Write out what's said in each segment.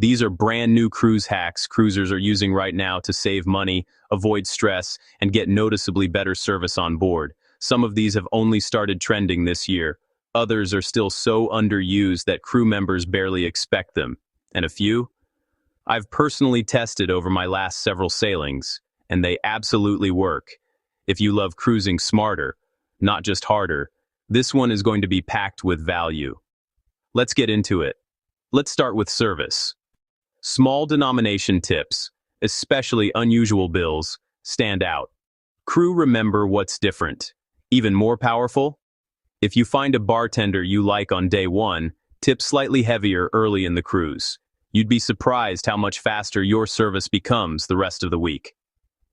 These are brand new cruise hacks cruisers are using right now to save money, avoid stress, and get noticeably better service on board. Some of these have only started trending this year. Others are still so underused that crew members barely expect them. And a few? I've personally tested over my last several sailings, and they absolutely work. If you love cruising smarter, not just harder, this one is going to be packed with value. Let's get into it. Let's start with service. Small denomination tips, especially unusual bills, stand out. Crew remember what's different. Even more powerful? If you find a bartender you like on day one, tip slightly heavier early in the cruise. You'd be surprised how much faster your service becomes the rest of the week.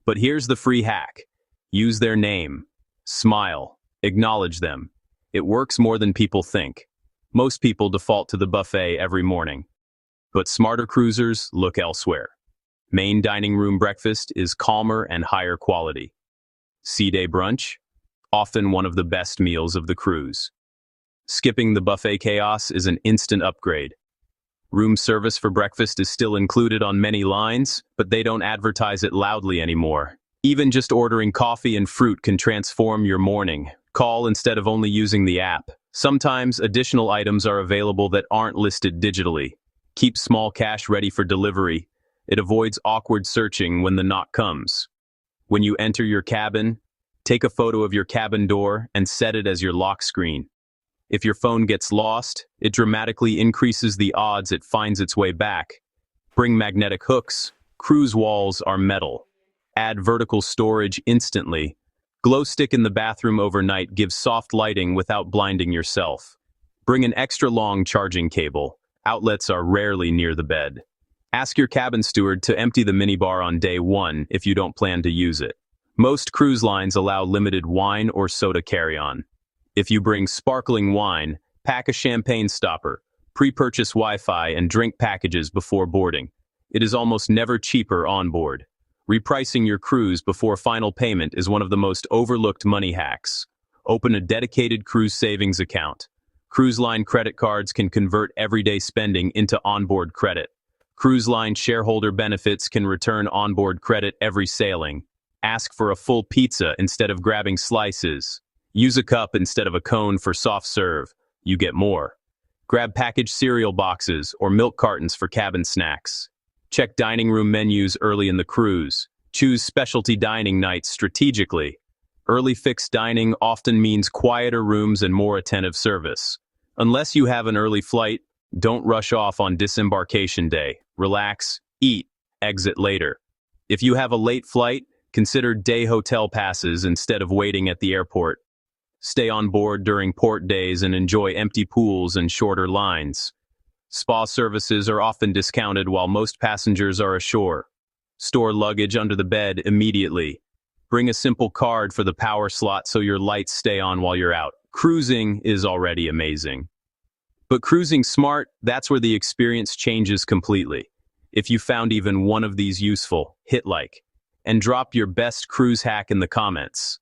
But here's the free hack. Use their name. Smile. Acknowledge them. It works more than people think. Most people default to the buffet every morning. But smarter cruisers look elsewhere. Main dining room breakfast is calmer and higher quality. Sea day brunch? Often one of the best meals of the cruise. Skipping the buffet chaos is an instant upgrade. Room service for breakfast is still included on many lines, but they don't advertise it loudly anymore. Even just ordering coffee and fruit can transform your morning. Call instead of only using the app. Sometimes additional items are available that aren't listed digitally. Keep small cash ready for delivery. It avoids awkward searching when the knock comes. When you enter your cabin, take a photo of your cabin door and set it as your lock screen. If your phone gets lost, it dramatically increases the odds it finds its way back. Bring magnetic hooks. Cruise walls are metal. Add vertical storage instantly. Glow stick in the bathroom overnight gives soft lighting without blinding yourself. Bring an extra long charging cable. Outlets are rarely near the bed. Ask your cabin steward to empty the minibar on day one if you don't plan to use it. Most cruise lines allow limited wine or soda carry-on. If you bring sparkling wine, pack a champagne stopper, pre-purchase Wi-Fi and drink packages before boarding. It is almost never cheaper on board. Repricing your cruise before final payment is one of the most overlooked money hacks. Open a dedicated cruise savings account. Cruise line credit cards can convert everyday spending into onboard credit. Cruise line shareholder benefits can return onboard credit every sailing. Ask for a full pizza instead of grabbing slices. Use a cup instead of a cone for soft serve. You get more. Grab packaged cereal boxes or milk cartons for cabin snacks. Check dining room menus early in the cruise. Choose specialty dining nights strategically. Early fixed dining often means quieter rooms and more attentive service. Unless you have an early flight, don't rush off on disembarkation day. Relax, eat, exit later. If you have a late flight, consider day hotel passes instead of waiting at the airport. Stay on board during port days and enjoy empty pools and shorter lines. Spa services are often discounted while most passengers are ashore. Store luggage under the bed immediately. Bring a simple card for the power slot so your lights stay on while you're out. Cruising is already amazing. But cruising smart, that's where the experience changes completely. If you found even one of these useful, hit like. And drop your best cruise hack in the comments.